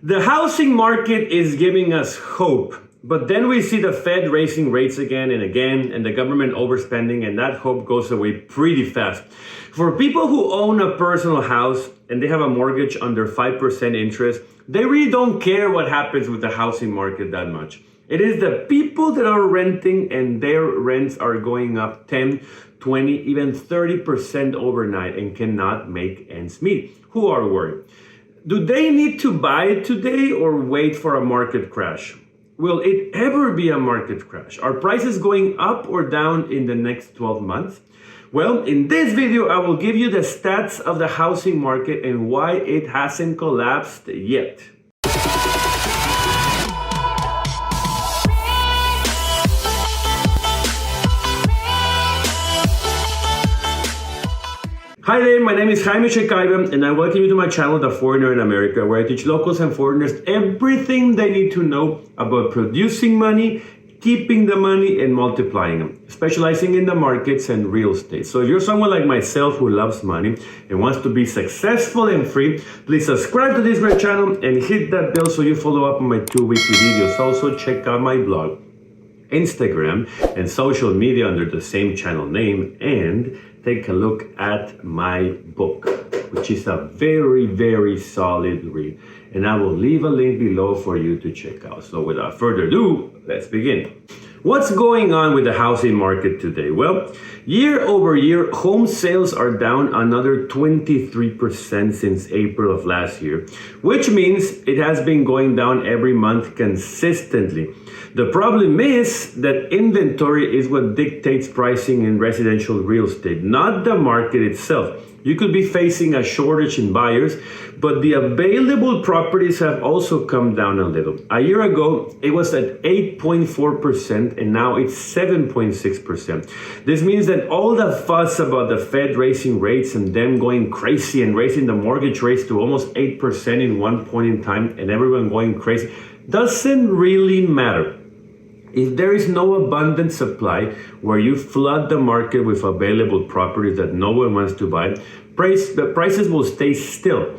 The housing market is giving us hope, but then we see the Fed raising rates again and again, and the government overspending, and that hope goes away pretty fast. For people who own a personal house and they have a mortgage under 5% interest, they really don't care what happens with the housing market that much. It is the people that are renting and their rents are going up 10, 20, even 30% overnight and cannot make ends meet, who are worried. Do they need to buy it today or wait for a market crash? Will it ever be a market crash? Are prices going up or down in the next 12 months? Well, in this video, I will give you the stats of the housing market and why it hasn't collapsed yet. Hi there, my name is Jaime Checaibe and I welcome you to my channel, The Foreigner in America, where I teach locals and foreigners everything they need to know about producing money, keeping the money, and multiplying them, specializing in the markets and real estate. So if you're someone like myself who loves money and wants to be successful and free, please subscribe to this great channel and hit that bell so you follow up on my 2 weekly videos. Also check out my blog, Instagram, and social media under the same channel name, and take a look at my book, which is a very, very solid read. And I will leave a link below for you to check out. So without further ado, let's begin. What's going on with the housing market today? Well, year over year, home sales are down another 23% since April of last year, which means it has been going down every month consistently. The problem is that inventory is what dictates pricing in residential real estate, not the market itself. You could be facing a shortage in buyers, but the available properties have also come down a little. A year ago, it was at 8.4%, and now it's 7.6%. This means that all the fuss about the Fed raising rates and them going crazy and raising the mortgage rates to almost 8% in one point in time and everyone going crazy doesn't really matter. If there is no abundant supply where you flood the market with available properties that no one wants to buy, the prices will stay still.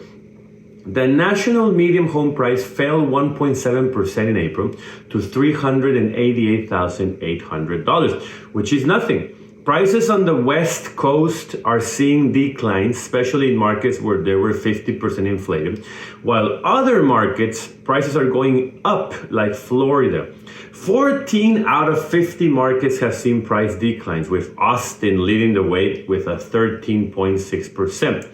The national median home price fell 1.7% in April to $388,800, which is nothing. Prices on the West Coast are seeing declines, especially in markets where they were 50% inflated, while other markets, prices are going up, like Florida. 14 out of 50 markets have seen price declines, with Austin leading the way with a 13.6%.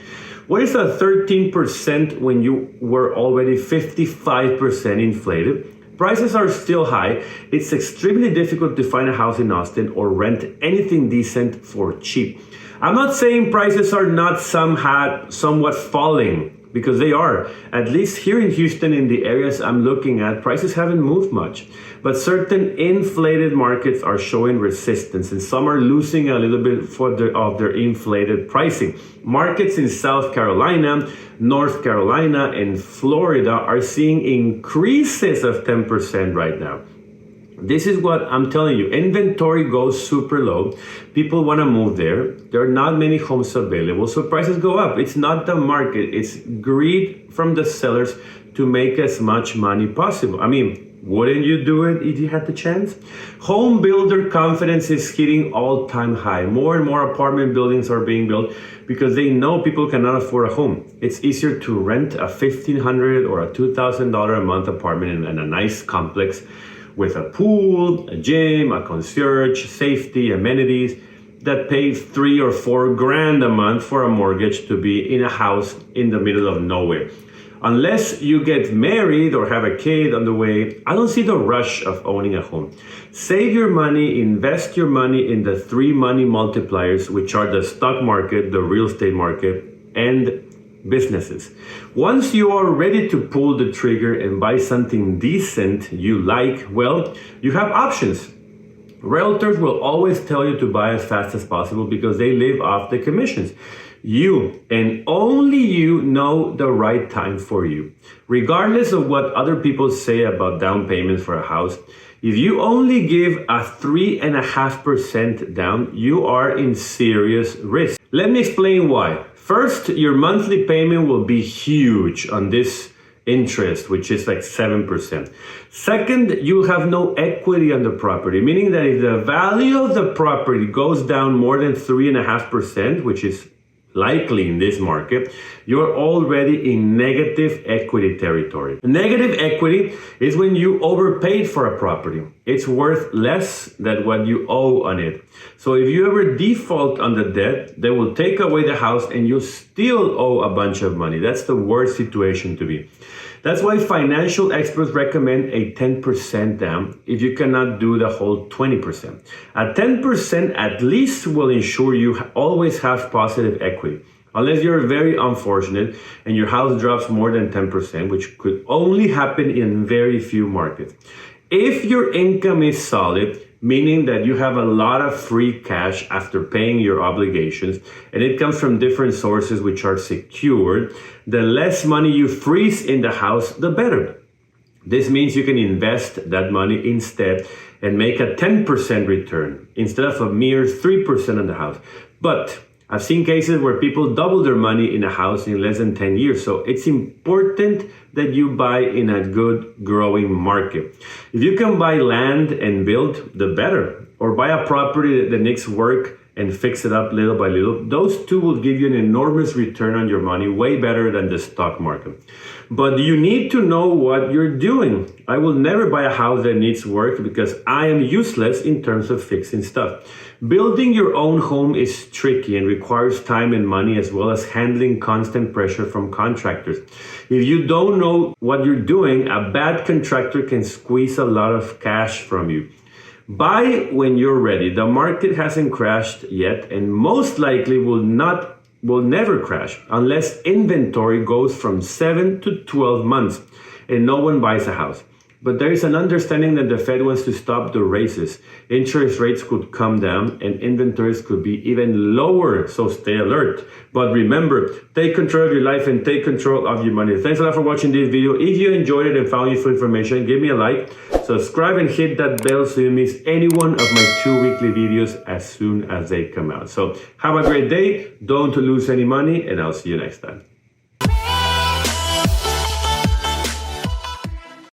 What is a 13% when you were already 55% inflated? Prices are still high. It's extremely difficult to find a house in Austin or rent anything decent for cheap. I'm not saying prices are not somewhat falling, because they are. At least here in Houston, in the areas I'm looking at, prices haven't moved much. But certain inflated markets are showing resistance, and some are losing a little bit of their inflated pricing. Markets in South Carolina, North Carolina, and Florida are seeing increases of 10% right now. This is what I'm telling you. Inventory goes super low. People want to move there. There are not many homes available, so prices go up. It's not the market. It's greed from the sellers to make as much money possible. I mean, wouldn't you do it if you had the chance? Home builder confidence is hitting all-time high. More and more apartment buildings are being built because they know people cannot afford a home. It's easier to rent a $1,500 or a $2,000 a month apartment in a nice complex with a pool, a gym, a concierge, safety, amenities, that pay $3 or $4 grand a month for a mortgage to be in a house in the middle of nowhere. Unless you get married or have a kid on the way, I don't see the rush of owning a home. Save your money, invest your money in the 3 money multipliers, which are the stock market, the real estate market, and businesses. Once you are ready to pull the trigger and buy something decent you like, well, you have options. Realtors will always tell you to buy as fast as possible because they live off the commissions. You and only you know the right time for you. Regardless of what other people say about down payments for a house, if you only give a 3.5% down, you are in serious risk. Let me explain why. First, your monthly payment will be huge on this interest, which is like 7%. Second, you'll have no equity on the property, meaning that if the value of the property goes down more than 3.5%, which is likely in this market, you're already in negative equity territory. Negative equity is when you overpaid for a property. It's worth less than what you owe on it. So if you ever default on the debt, they will take away the house and you still owe a bunch of money. That's the worst situation to be. That's why financial experts recommend a 10% down if you cannot do the whole 20%. A 10% at least will ensure you always have positive equity. Unless you're very unfortunate and your house drops more than 10%, which could only happen in very few markets. If your income is solid, meaning that you have a lot of free cash after paying your obligations, and it comes from different sources which are secured, the less money you freeze in the house, the better. This means you can invest that money instead and make a 10% return instead of a mere 3% on the house. But I've seen cases where people double their money in a house in less than 10 years. So it's important that you buy in a good growing market. If you can buy land and build, the better. Or buy a property that needs work and fix it up little by little. Those two will give you an enormous return on your money, way better than the stock market. But you need to know what you're doing. I will never buy a house that needs work because I am useless in terms of fixing stuff. Building your own home is tricky and requires time and money, as well as handling constant pressure from contractors. If you don't know what you're doing, a bad contractor can squeeze a lot of cash from you. Buy when you're ready. The market hasn't crashed yet and most likely will never crash unless inventory goes from 7 to 12 months and no one buys a house. But there is an understanding that the Fed wants to stop the races. Interest rates could come down and inventories could be even lower, so stay alert. But remember, take control of your life and take control of your money. Thanks a lot for watching this video. If you enjoyed it and found useful information, give me a like, subscribe and hit that bell so you miss any one of my 2 weekly videos as soon as they come out. So have a great day, don't lose any money, and I'll see you next time.